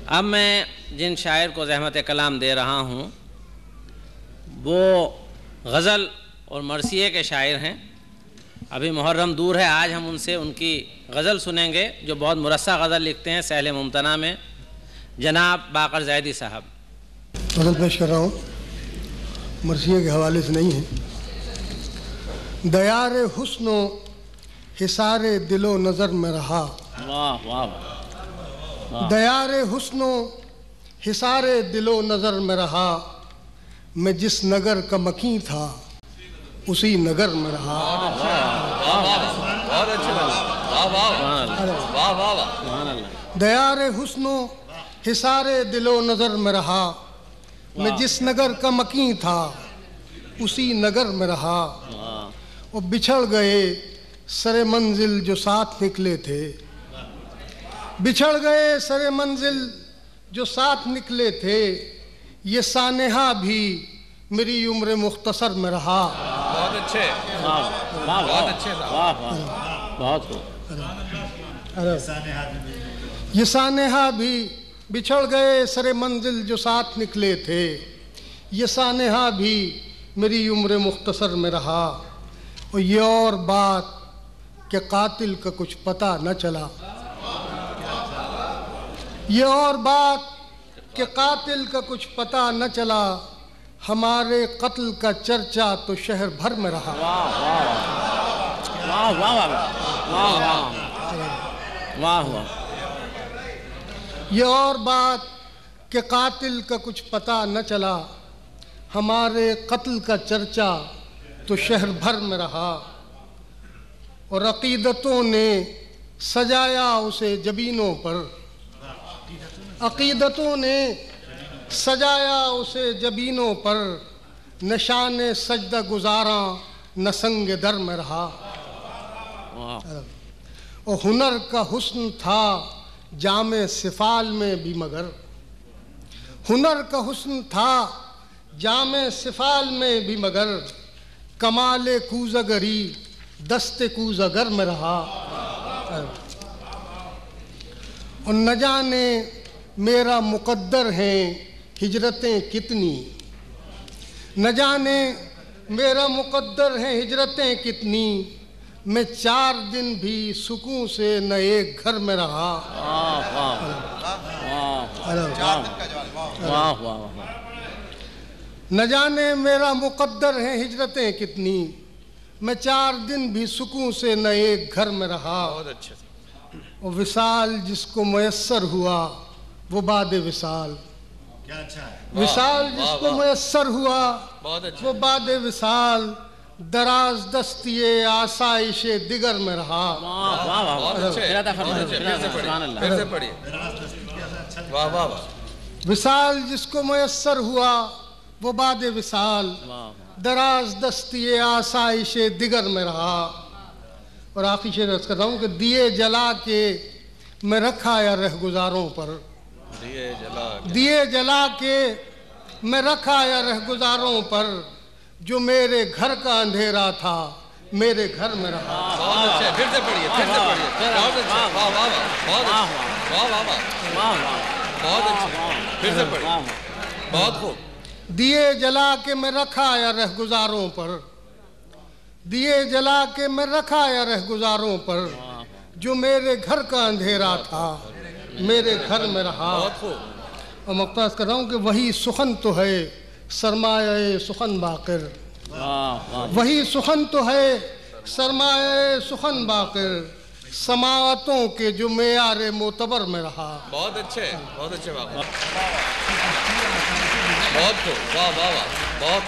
अब मैं जिन शायर को ज़हमत कलाम दे रहा हूँ वो गज़ल और मरसिए के शायर हैं। अभी मुहर्रम दूर है, आज हम उनसे उनकी गज़ल सुनेंगे जो बहुत मुरस्सा गज़ल लिखते हैं सहल मुमतना में, जनाब बाकर ज़ैदी साहब। गज़ल पेश कर रहा हूँ, मरसिए के हवाले से नहीं है। दयारे हुस्नो हिसारे दिलो नज़र में रहा। वाह वाह वाह। दयारे हुस्नो हिसारे दिलो नज़र में रहा, मैं जिस नगर का मकी था उसी नगर में रहा। दयारे हुस्नो हिसारे दिलो नज़र में रहा, मैं जिस नगर का मकी था उसी नगर में रहा। और बिछड़ गए सरे मंजिल जो साथ निकले थे, बिछड़ गए सरे मंजिल जो साथ निकले थे, ये सानेहा भी मेरी उम्र मुख्तसर में रहा। बहुत अच्छे, बहुत अच्छे, बहुत। ये सानेहा भी बिछड़ गए सरे मंजिल जो साथ निकले थे, ये सानेहा भी मेरी उम्र मुख्तसर में रहा। और ये और बात कि कातिल का कुछ पता न चला, ये और बात कि कातिल का कुछ पता न चला, हमारे कत्ल का चर्चा तो शहर भर में रहा। वाह वाह वाह वाह। ये और बात कि कातिल का कुछ पता न चला, हमारे कत्ल का चर्चा तो शहर भर में रहा। और अकीदतों ने सजाया उसे जबीनों पर, अकीदतों ने सजाया उसे जबीनों पर, निशान सजदा गुजारा न संग दर में रहा। और हुनर का हुस्न था जामे सिफाल में भी मगर, हुनर का हुस्न था जामे सिफाल में भी मगर, कमाले कूज़गरी दस्ते कूज़गर में रहा। और न जाने मेरा मुक़द्दर है हिजरतें कितनी, न जाने मेरा मुक़द्दर है हिजरतें कितनी, मैं 4 दिन भी सुकून से न एक घर में रहा। न जाने मेरा मुक़द्दर है हिजरतें कितनी, मैं 4 दिन भी सुकून से न एक घर में रहा। और विसाल जिसको मयस्सर हुआ वो बाद विसाल, विसाल जिसको मयस्सर हुआ वो बाद विसाल, दराज दस्तिये आसाइशे दिगर में रहा। विसाल जिसको मयस्सर हुआ वो बाद विसाल, दराज दस्तिये आसाइशे दिगर में रहा। और आखिरी शेर अर्ज़ कर रहा हूँ कि दिए जला के मैं रखा या रहगुजारों पर, दिए जला के मैं रखा या रहगुजारों पर, जो मेरे घर का अंधेरा था मेरे घर में रहा। बहुत अच्छे, फिर से पढ़िए, फिर से पढ़िए। बहुत अच्छे, वाह वाह बहुत बहुत अच्छे, फिर से पढ़िए, बहुत खूब। दिए जला के मैं रखा या रहगुजारों पर, दिए जला के मैं रखा या रहगुजारों पर, जो मेरे घर का अंधेरा था मेरे घर में रहा। और मुख्तार कर रहा हूँ कि वही सुखन तो है सरमाए सुखन बाकिर, वही सुखन तो है सरमाए सुखन बाकिर, समाअतों के जो मेयारे मोतबर में रहा। बहुत अच्छे, बहुत अच्छे, बहुत खूब, वाह वाह वाह, बहुत